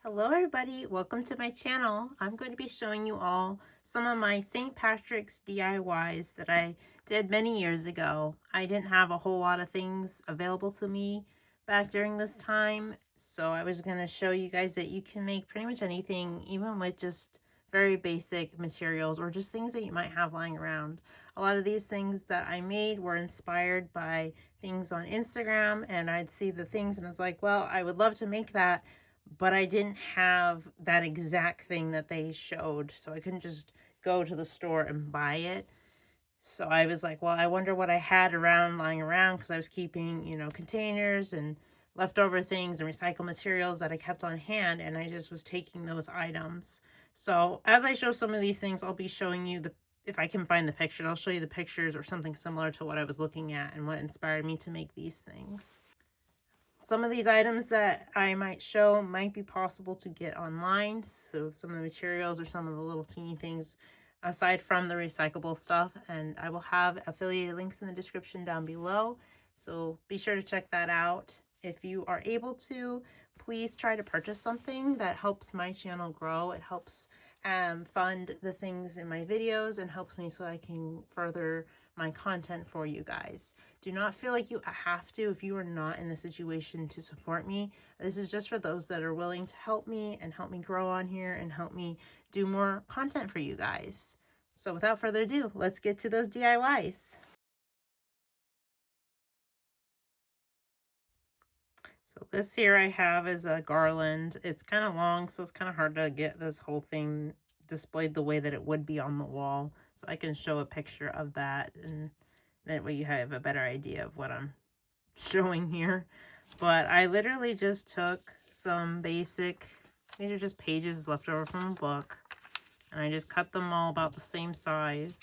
Hello everybody, welcome to my channel. I'm going to be showing you all some of my St. Patrick's DIYs that I did many years ago. I didn't have a whole lot of things available to me back during this time, so I was going to show you guys that you can make pretty much anything, even with just very basic materials or just things that you might have lying around. A lot of these things that I made were inspired by things on Instagram, and I'd see the things and it's like, well, I would love to make that, but I didn't have that exact thing that they showed, so I couldn't just go to the store and buy it. So I was like, well, I wonder what I had around, lying around, because I was keeping, containers and leftover things and recycled materials that I kept on hand, and I just was taking those items. So as I show some of these things, I'll be showing you if I can find the pictures, I'll show you the pictures or something similar to what I was looking at and what inspired me to make these things. Some of these items that I might show might be possible to get online. So some of the materials or some of the little teeny things aside from the recyclable stuff. And I will have affiliated links in the description down below. So be sure to check that out. If you are able to, please try to purchase something that helps my channel grow. It helps fund the things in my videos and helps me so I can further my content for you guys. Do not feel like you have to if you are not in the situation to support me. This is just for those that are willing to help me and help me grow on here and help me do more content for you guys. So without further ado, let's get to those DIYs. So this here I have is a garland. It's kind of long, so it's kind of hard to get this whole thing displayed the way that it would be on the wall. So I can show a picture of that, and that way you have a better idea of what I'm showing here. But I literally just took some basic, these are just pages left over from a book, and I just cut them all about the same size.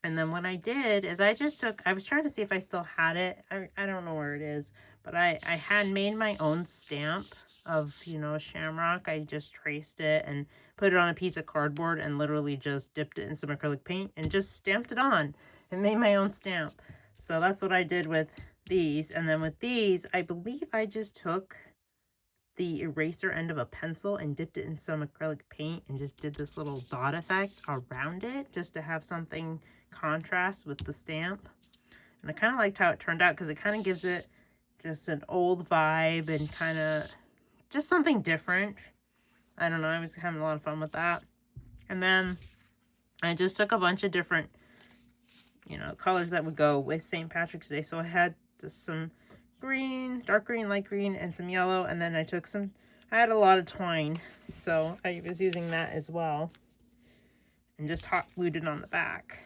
And then what I did is I just took, I was trying to see if I still had it. I don't know where it is, but I had made my own stamp of, Shamrock. I just traced it and put it on a piece of cardboard and literally just dipped it in some acrylic paint and just stamped it on and made my own stamp. So that's what I did with these. And then with these, I believe I just took the eraser end of a pencil and dipped it in some acrylic paint and just did this little dot effect around it just to have something contrast with the stamp. And I kind of liked how it turned out because it kind of gives it just an old vibe and kind of just something different. I don't know, I was having a lot of fun with that. And then I just took a bunch of different, colors that would go with St. Patrick's Day. So I had just some green, dark green, light green, and some yellow. And then I had a lot of twine, so I was using that as well. And just hot glued it on the back.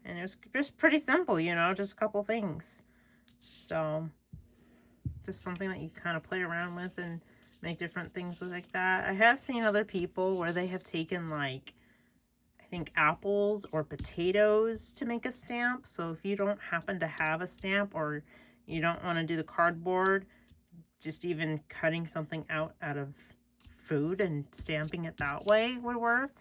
And it was just pretty simple, just a couple things. So just something that you kind of play around with and make different things with like that. I have seen other people where they have taken like, I think apples or potatoes to make a stamp. So if you don't happen to have a stamp or you don't want to do the cardboard, just even cutting something out of food and stamping it that way would work.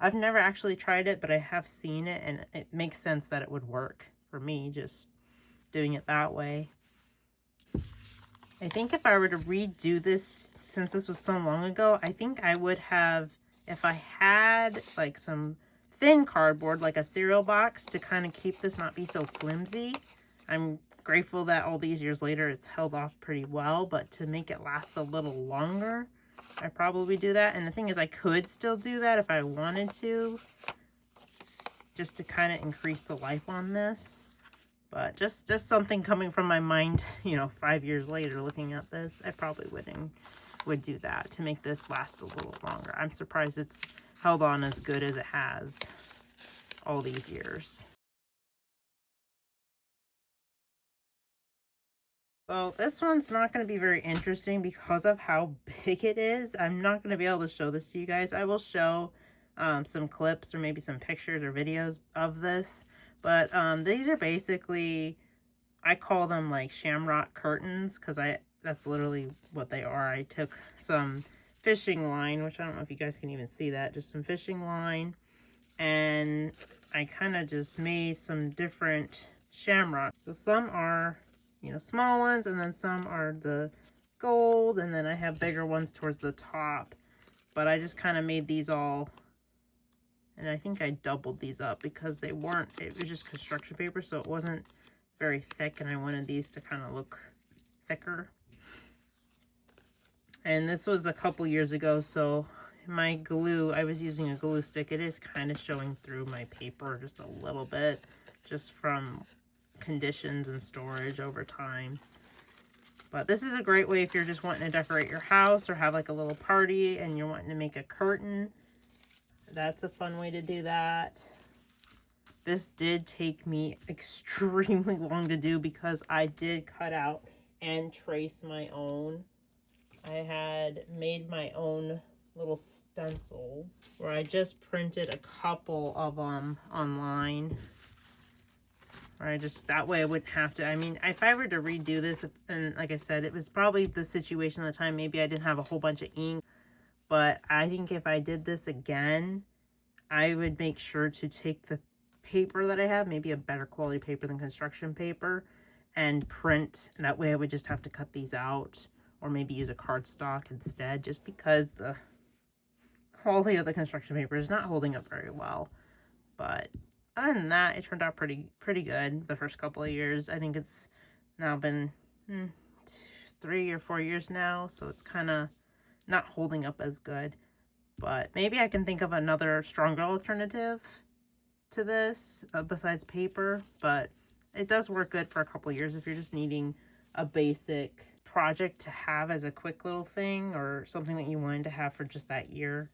I've never actually tried it, but I have seen it, and it makes sense that it would work for me, just doing it that way. I think if I were to redo this, since this was so long ago, I think I would have, if I had like some thin cardboard, like a cereal box, to kind of keep this not be so flimsy. I'm grateful that all these years later it's held off pretty well, but to make it last a little longer, I'd probably do that. And the thing is, I could still do that if I wanted to, just to kind of increase the life on this. But just something coming from my mind, 5 years later looking at this, I probably would do that to make this last a little longer. I'm surprised it's held on as good as it has all these years. So this one's not going to be very interesting because of how big it is. I'm not going to be able to show this to you guys. I will show some clips or maybe some pictures or videos of this. But these are basically, I call them like shamrock curtains because that's literally what they are. I took some fishing line, which I don't know if you guys can even see that, just some fishing line. And I kind of just made some different shamrocks. So some are, small ones, and then some are the gold, and then I have bigger ones towards the top. But I just kind of made these all, and I think I doubled these up because they weren't, it was just construction paper, so it wasn't very thick, and I wanted these to kind of look thicker. And this was a couple years ago, so my glue, I was using a glue stick. It is kind of showing through my paper just a little bit, just from conditions and storage over time. But this is a great way if you're just wanting to decorate your house or have like a little party and you're wanting to make a curtain. That's a fun way to do that. This did take me extremely long to do because I did cut out and trace my own. I had made my own little stencils where I just printed a couple of them online. Or that way I wouldn't have to, I mean, if I were to redo this, and like I said, it was probably the situation at the time, maybe I didn't have a whole bunch of ink, but I think if I did this again, I would make sure to take the paper that I have, maybe a better quality paper than construction paper, and print. That way I would just have to cut these out, or maybe use a cardstock instead, just because the quality of the construction paper is not holding up very well. But other than that, it turned out pretty good the first couple of years. I think it's now been 3 or 4 years now, so it's kind of not holding up as good. But maybe I can think of another stronger alternative to this besides paper. But it does work good for a couple of years if you're just needing a basic project to have as a quick little thing, or something that you wanted to have for just that year.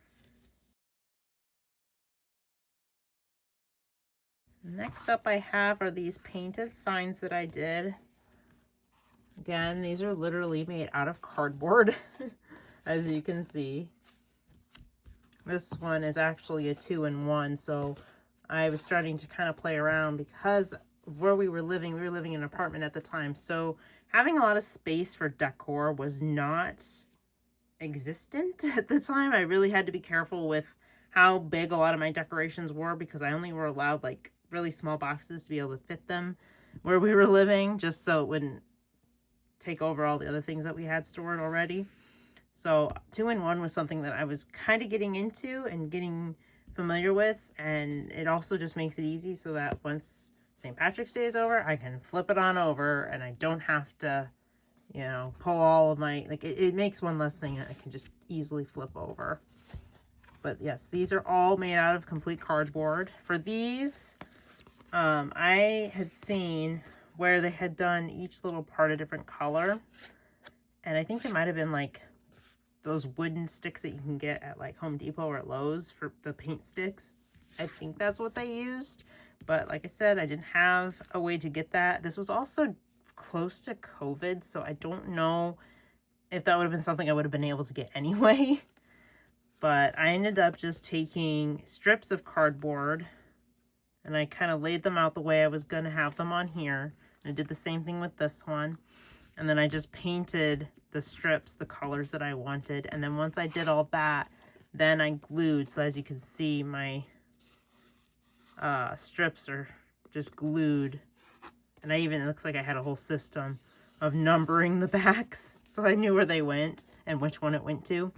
Next up I have are these painted signs that I did. Again, these are literally made out of cardboard, as you can see. This one is actually a 2-in-1, so I was starting to kind of play around because where we were living in an apartment at the time, so having a lot of space for decor was not existent at the time. I really had to be careful with how big a lot of my decorations were because I only were allowed like really small boxes to be able to fit them where we were living, just so it wouldn't take over all the other things that we had stored already. So 2-in-1 was something that I was kind of getting into and getting familiar with, and it also just makes it easy so that once St. Patrick's Day is over, I can flip it on over and I don't have to, you know, pull all of my, like, it makes one less thing that I can just easily flip over. But yes, these are all made out of complete cardboard. For these, I had seen where they had done each little part a different color, and I think it might have been like those wooden sticks that you can get at like Home Depot or at Lowe's for the paint sticks. I think that's what they used, but like I said, I didn't have a way to get that. This was also close to COVID, so I don't know if that would have been something I would have been able to get anyway. But I ended up just taking strips of cardboard and I kind of laid them out the way I was going to have them on here. I did the same thing with this one. And then I just painted the strips, the colors that I wanted. And then once I did all that, then I glued. So as you can see, my strips are just glued. And I even, it looks like I had a whole system of numbering the backs. So I knew where they went and which one it went to.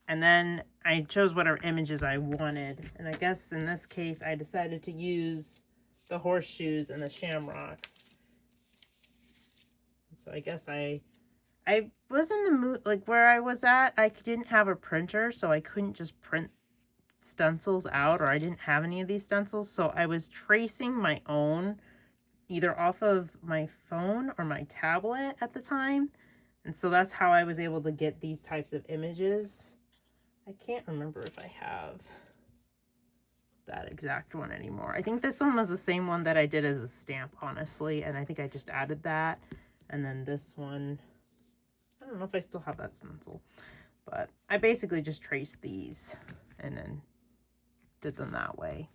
And then I chose whatever images I wanted. And I guess in this case, I decided to use the horseshoes and the shamrocks. So I guess I was in the mood, like where I was at, I didn't have a printer, so I couldn't just print stencils out, or I didn't have any of these stencils. So I was tracing my own, either off of my phone or my tablet at the time. And so that's how I was able to get these types of images. I can't remember if I have that exact one anymore. I think this one was the same one that I did as a stamp, honestly. And I think I just added that. And then this one, I don't know if I still have that stencil. But I basically just traced these and then did them that way.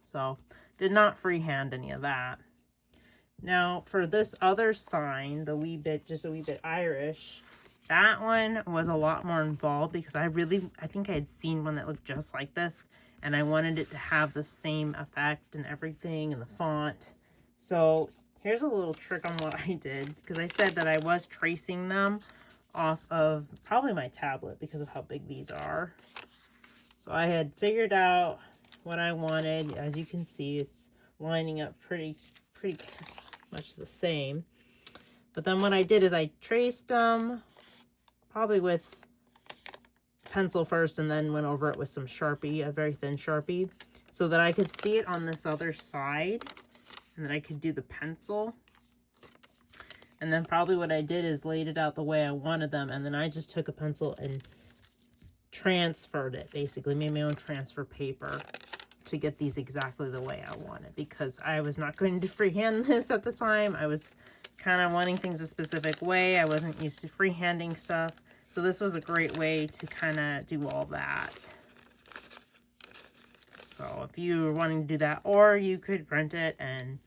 So did not freehand any of that. Now for this other sign, the wee bit, just a wee bit Irish, that one was a lot more involved because I think I had seen one that looked just like this and I wanted it to have the same effect and everything and the font. So here's a little trick on what I did, because I said that I was tracing them off of probably my tablet because of how big these are. So I had figured out what I wanted. As you can see, it's lining up pretty much the same. But then what I did is I traced them probably with pencil first and then went over it with some Sharpie, a very thin Sharpie, so that I could see it on this other side and then I could do the pencil. And then probably what I did is laid it out the way I wanted them, and then I just took a pencil and transferred it, basically made my own transfer paper to get these exactly the way I wanted, because I was not going to freehand this at the time. I was kind of wanting things a specific way. I wasn't used to freehanding stuff. So this was a great way to kind of do all that. So if you were wanting to do that, or you could print it and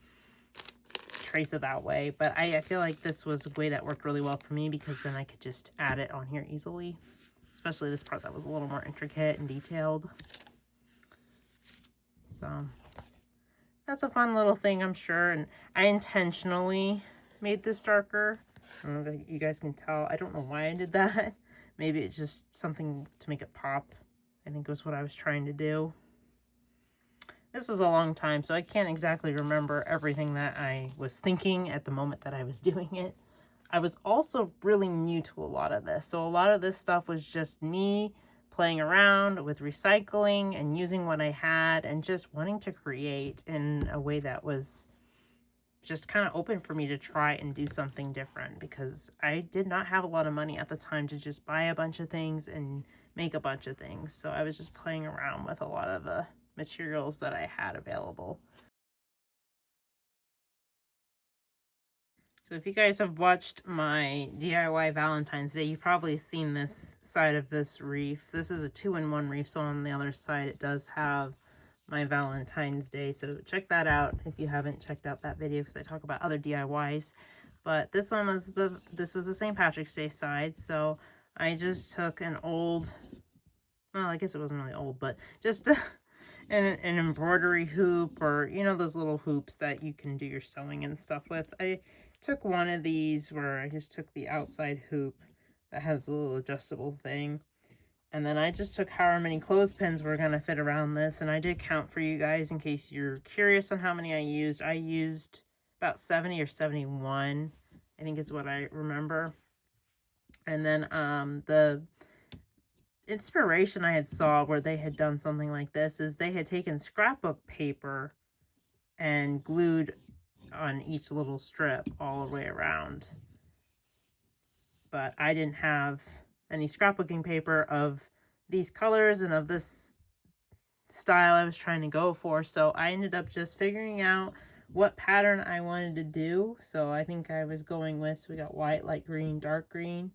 trace it that way. But I feel like this was a way that worked really well for me, because then I could just add it on here easily. Especially this part that was a little more intricate and detailed. So that's a fun little thing, I'm sure. And I intentionally made this darker. I don't know if you guys can tell. I don't know why I did that. Maybe it's just something to make it pop. I think was what I was trying to do. This was a long time, so I can't exactly remember everything that I was thinking at the moment that I was doing it. I was also really new to a lot of this. So a lot of this stuff was just me playing around with recycling and using what I had and just wanting to create in a way that was just kind of open for me to try and do something different, because I did not have a lot of money at the time to just buy a bunch of things and make a bunch of things. So I was just playing around with a lot of the materials that I had available. So if you guys have watched my DIY Valentine's Day, you've probably seen this side of this wreath. This is a 2-in-1 wreath, so on the other side it does have my Valentine's Day. So check that out if you haven't checked out that video, because I talk about other DIYs. But this one was the St. Patrick's Day side. So I just took an old, well, I guess it wasn't really old, but just an embroidery hoop, or you know, those little hoops that you can do your sewing and stuff with. I took one of these where I just took the outside hoop that has a little adjustable thing, and then I just took however many clothespins were gonna fit around this, and I did count for you guys in case you're curious on how many I used. I used about 70 or 71, I think is what I remember. And then the inspiration I had saw where they had done something like this is they had taken scrapbook paper and glued on each little strip all the way around. But I didn't have any scrapbooking paper of these colors and of this style I was trying to go for, so I ended up just figuring out what pattern I wanted to do. So I think I was going with, so we got white, light green, dark green.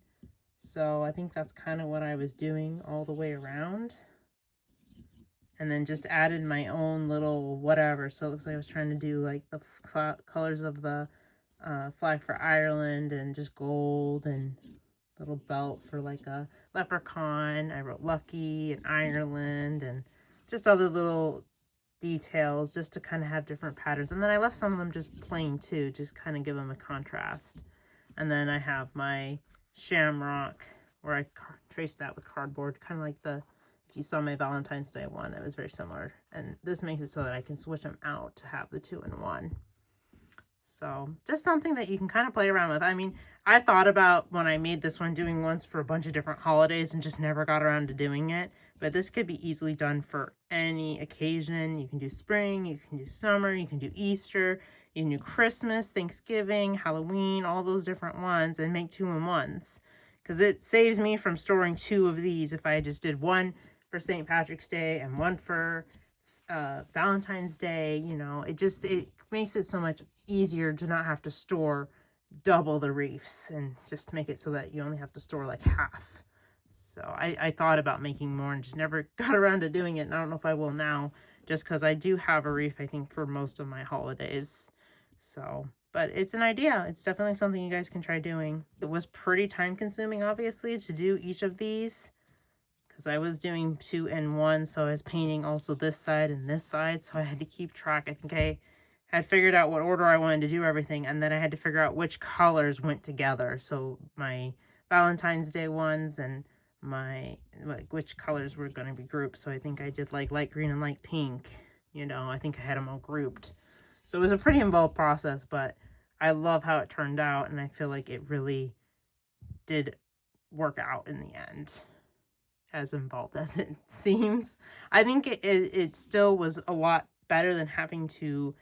So I think that's kind of what I was doing all the way around. And then just added my own little whatever. So it looks like I was trying to do like the colors of the flag for Ireland, and just gold, and little belt for like a leprechaun. I wrote Lucky and Ireland, and just other little details just to kind of have different patterns. And then I left some of them just plain too, just kind of give them a contrast. And then I have my Shamrock where I traced that with cardboard, kind of like the, if you saw my Valentine's Day one, it was very similar. And this makes it so that I can switch them out to have the 2-in-1. So just something that you can kind of play around with. I mean, I thought about when I made this one doing ones for a bunch of different holidays and just never got around to doing it. But this could be easily done for any occasion. You can do spring, you can do summer, you can do Easter, you can do Christmas, Thanksgiving, Halloween, all those different ones, and make 2-in-1s. Because it saves me from storing 2 of these if I just did one for St. Patrick's Day and one for Valentine's Day. You know, it makes it so much easier to not have to store double the wreaths, and just make it so that you only have to store like half. So I thought about making more and just never got around to doing it, and I don't know if I will now, just because I do have a wreath, I think, for most of my holidays. So, but it's an idea. It's definitely something you guys can try doing. It was pretty time consuming, obviously, to do each of these, because I was doing 2-in-1, so I was painting also this side and this side, so I had to keep track. I think I had figured out what order I wanted to do everything, and then I had to figure out which colors went together. So my Valentine's Day ones and my, like, which colors were going to be grouped. So I think I did like light green and light pink. You know, I think I had them all grouped. So it was a pretty involved process, but I love how it turned out, and I feel like it really did work out in the end, as involved as it seems. I think it still was a lot better than having to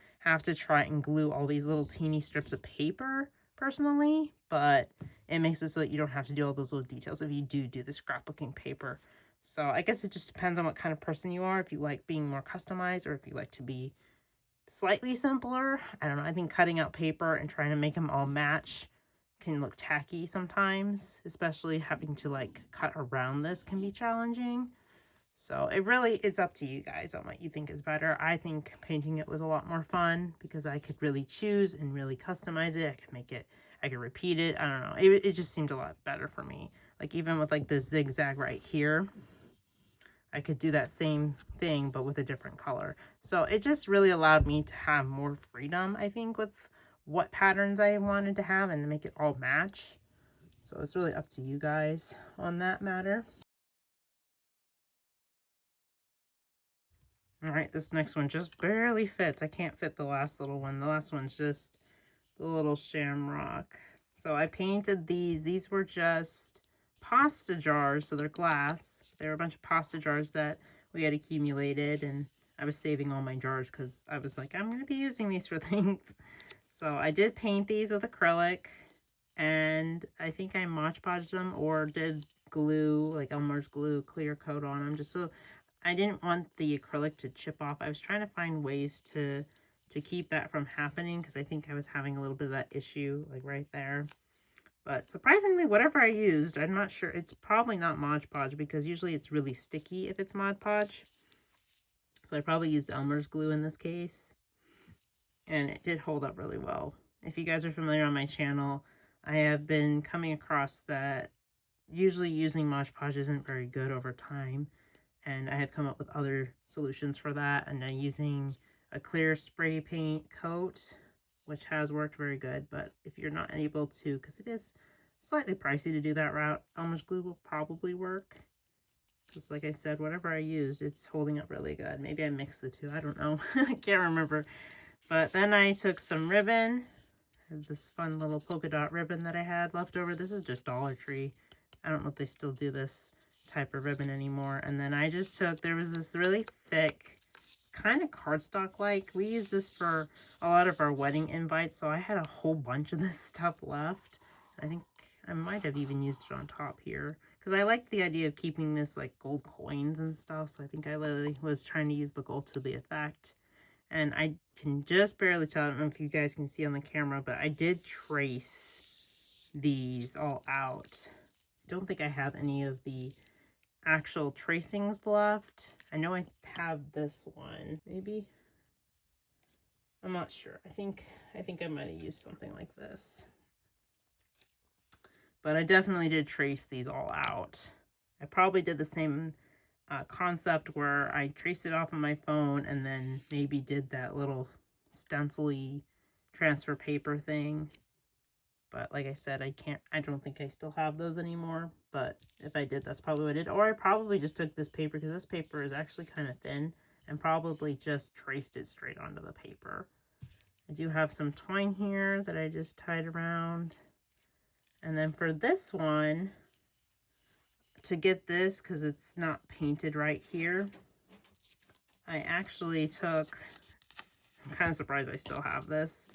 try and glue all these little teeny strips of paper, personally, but it makes it so that you don't have to do all those little details if you do the scrapbooking paper. So I guess it just depends on what kind of person you are, if you like being more customized or if you like to be slightly simpler. I don't know. I think cutting out paper and trying to make them all match can look tacky sometimes, especially having to like cut around this can be challenging. So it's up to you guys on what you think is better. I think painting it was a lot more fun because I could really choose and really customize it. I could make it, I could repeat it. I don't know. It just seemed a lot better for me. Like even with like this zigzag right here, I could do that same thing, but with a different color. So it just really allowed me to have more freedom, I think, with what patterns I wanted to have and to make it all match. So it's really up to you guys on that matter. All right, this next one just barely fits. I can't fit the last little one. The last one's just the little shamrock. So I painted these. These were just pasta jars, so they're glass. They were a bunch of pasta jars that we had accumulated, and I was saving all my jars because I was like, I'm going to be using these for things. So I did paint these with acrylic, and I think I Mod Podged them or did glue, like Elmer's glue, clear coat on them, just so I didn't want the acrylic to chip off. I was trying to find ways to keep that from happening because I think I was having a little bit of that issue, like right there. But surprisingly, whatever I used, I'm not sure. It's probably not Mod Podge because usually it's really sticky if it's Mod Podge. So I probably used Elmer's glue in this case. And it did hold up really well. If you guys are familiar on my channel, I have been coming across that usually using Mod Podge isn't very good over time. And I have come up with other solutions for that. And I'm using a clear spray paint coat, which has worked very good. But if you're not able to, because it is slightly pricey to do that route, Elmer's glue will probably work. Because like I said, whatever I used, it's holding up really good. Maybe I mixed the two. I don't know. I can't remember. But then I took some ribbon. I had this fun little polka dot ribbon that I had left over. This is just Dollar Tree. I don't know if they still do this type of ribbon anymore. And then I just took, there was this really thick, kind of cardstock-like. We use this for a lot of our wedding invites, so I had a whole bunch of this stuff left. I think I might have even used it on top here because I like the idea of keeping this like gold coins and stuff. So I think I literally was trying to use the gold to the effect. And I can just barely tell, I don't know if you guys can see on the camera, but I did trace these all out. I don't think I have any of the actual tracings left. I know I have this one, maybe. I'm not sure. I think I might have used something like this. But I definitely did trace these all out. I probably did the same concept where I traced it off on my phone and then maybe did that little stencil-y transfer paper thing. But like I said, I don't think I still have those anymore. But if I did, that's probably what I did. Or I probably just took this paper, because this paper is actually kind of thin, and probably just traced it straight onto the paper. I do have some twine here that I just tied around. And then for this one, to get this, because it's not painted right here, I actually took, I'm kind of surprised I still have this,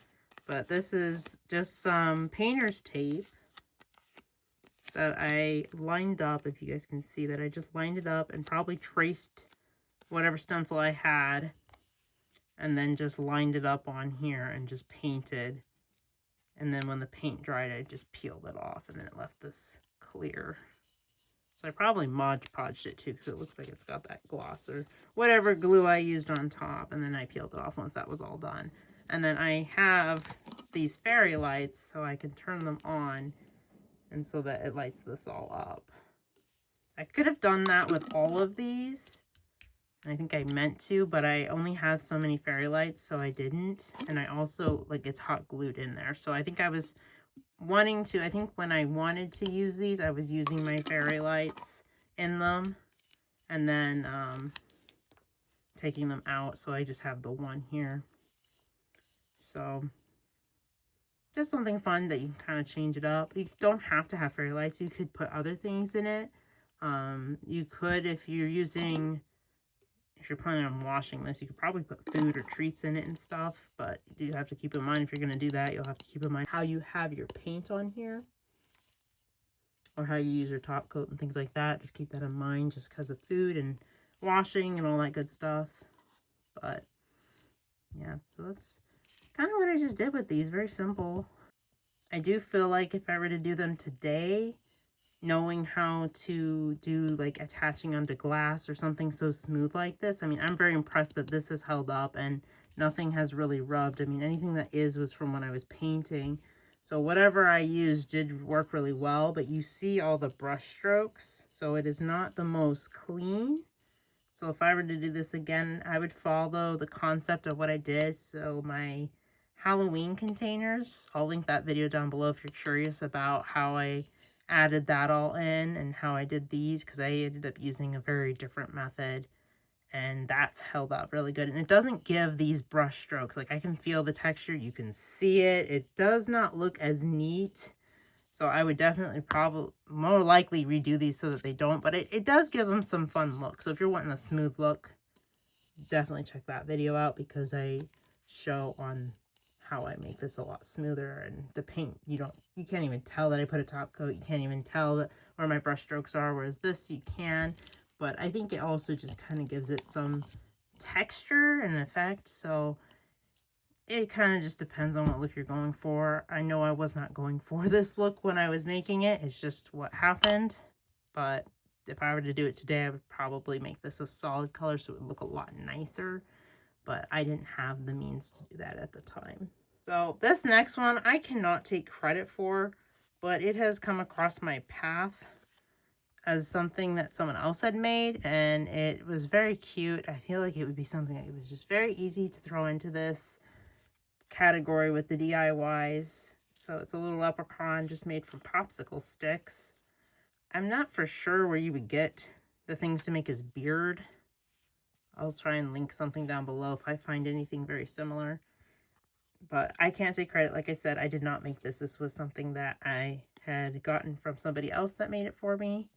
but this is just some painter's tape that I lined up, if you guys can see that, I just lined it up and probably traced whatever stencil I had and then just lined it up on here and just painted. And then when the paint dried, I just peeled it off and then it left this clear. So I probably Mod Podged it too because it looks like it's got that gloss or whatever glue I used on top. And then I peeled it off once that was all done. And then I have these fairy lights so I can turn them on and so that it lights this all up. I could have done that with all of these I think I meant to, but I only have so many fairy lights, so I didn't. And I also, like, it's hot glued in there. So I think I was wanting to, I think when I wanted to use these, I was using my fairy lights in them. And then taking them out, so I just have the one here. So just something fun that you can kind of change it up. You don't have to have fairy lights. You could put other things in it. You could, if you're planning on washing this, you could probably put food or treats in it and stuff, but you have to keep in mind, if you're going to do that, you'll have to keep in mind how you have your paint on here, or how you use your top coat and things like that. Just keep that in mind, just because of food and washing and all that good stuff. But yeah, so that's kind of what I just did with these. Very simple. I do feel like if I were to do them today, knowing how to do like attaching onto glass or something so smooth like this, I mean, I'm very impressed that this has held up and nothing has really rubbed. I mean, anything that was from when I was painting. So whatever I used did work really well, but you see all the brush strokes. So it is not the most clean. So if I were to do this again, I would follow the concept of what I did. So my Halloween containers, I'll link that video down below if you're curious about how I added that all in and how I did these, because I ended up using a very different method, and that's held up really good. And it doesn't give these brush strokes. Like, I can feel the texture, you can see it. It does not look as neat. So I would definitely more likely redo these so that they don't, but it does give them some fun look. So if you're wanting a smooth look, definitely check that video out, because I show on how I make this a lot smoother. And the paint, you can't even tell that I put a top coat. You can't even tell that where my brush strokes are, whereas this you can. But I think it also just kind of gives it some texture and effect. So it kind of just depends on what look you're going for. I know I was not going for this look when I was making it. It's just what happened. But if I were to do it today, I would probably make this a solid color so it would look a lot nicer. But I didn't have the means to do that at the time. So this next one, I cannot take credit for, but it has come across my path as something that someone else had made, and it was very cute. I feel like it would be something that it was just very easy to throw into this category with the DIYs. So it's a little leprechaun just made from popsicle sticks. I'm not for sure where you would get the things to make his beard. I'll try and link something down below if I find anything very similar. But I can't take credit. Like I said, I did not make this. This was something that I had gotten from somebody else that made it for me.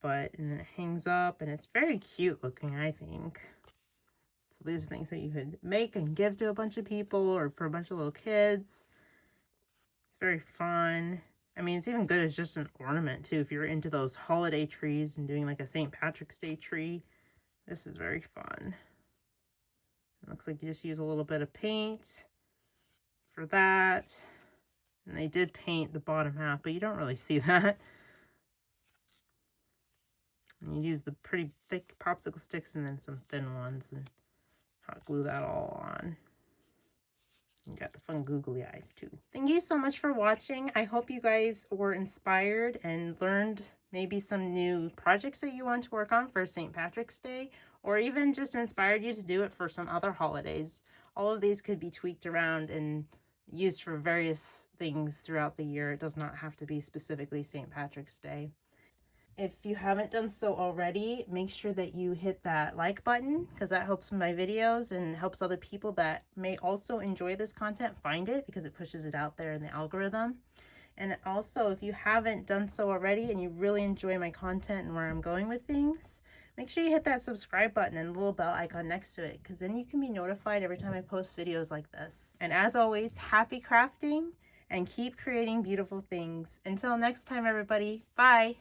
And then it hangs up, and it's very cute looking, I think. So these are things that you could make and give to a bunch of people, or for a bunch of little kids. It's very fun. I mean, it's even good as just an ornament too. If you're into those holiday trees and doing like a St. Patrick's Day tree, this is very fun. It looks like you just use a little bit of paint for that. And they did paint the bottom half, but you don't really see that. And you use the pretty thick popsicle sticks and then some thin ones, and hot glue that all on. You got the fun googly eyes too. Thank you so much for watching. I hope you guys were inspired and learned maybe some new projects that you want to work on for St. Patrick's Day, or even just inspired you to do it for some other holidays. All of these could be tweaked around and used for various things throughout the year. It does not have to be specifically St. Patrick's Day. If you haven't done so already, make sure that you hit that like button, because that helps my videos and helps other people that may also enjoy this content find it, because it pushes it out there in the algorithm. And also, if you haven't done so already and you really enjoy my content and where I'm going with things, make sure you hit that subscribe button and the little bell icon next to it, because then you can be notified every time I post videos like this. And as always, happy crafting and keep creating beautiful things. Until next time, everybody, bye!